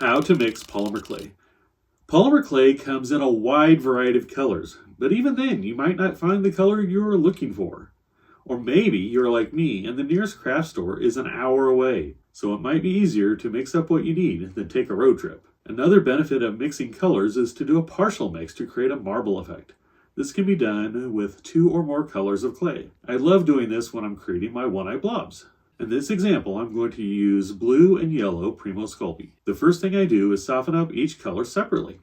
How to mix polymer clay. Polymer clay comes in a wide variety of colors, but even then you might not find the color you are looking for. Or maybe you're like me and the nearest craft store is an hour away, so it might be easier to mix up what you need than take a road trip. Another benefit of mixing colors is to do a partial mix to create a marble effect. This can be done with 2 or more colors of clay. I love doing this when I'm creating my one-eye blobs. In this example, I'm going to use blue and yellow Premo Sculpey. The first thing I do is soften up each color separately.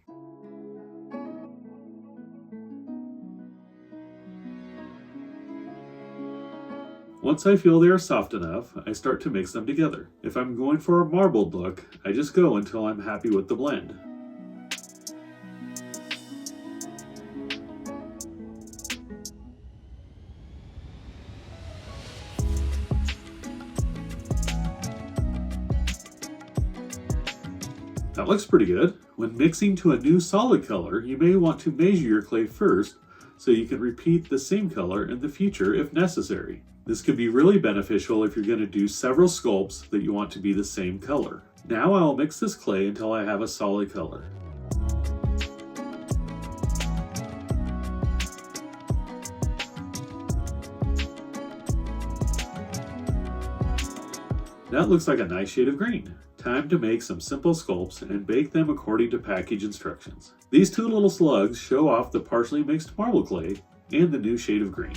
Once I feel they are soft enough, I start to mix them together. If I'm going for a marbled look, I just go until I'm happy with the blend. That looks pretty good. When mixing to a new solid color, you may want to measure your clay first so you can repeat the same color in the future if necessary. This could be really beneficial if you're going to do several sculpts that you want to be the same color. Now I'll mix this clay until I have a solid color. That looks like a nice shade of green. Time to make some simple sculpts and bake them according to package instructions. These 2 little slugs show off the partially mixed marble clay and the new shade of green.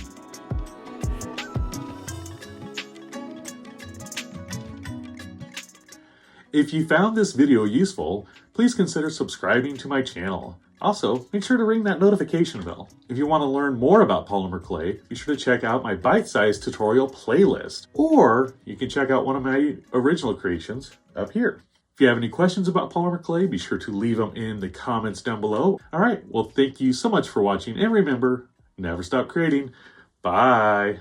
If you found this video useful, please consider subscribing to my channel. Also, make sure to ring that notification bell. If you want to learn more about polymer clay, be sure to check out my bite-sized tutorial playlist, or you can check out one of my original creations up here. If you have any questions about polymer clay, be sure to leave them in the comments down below. All right, well, thank you so much for watching, and remember, never stop creating. Bye.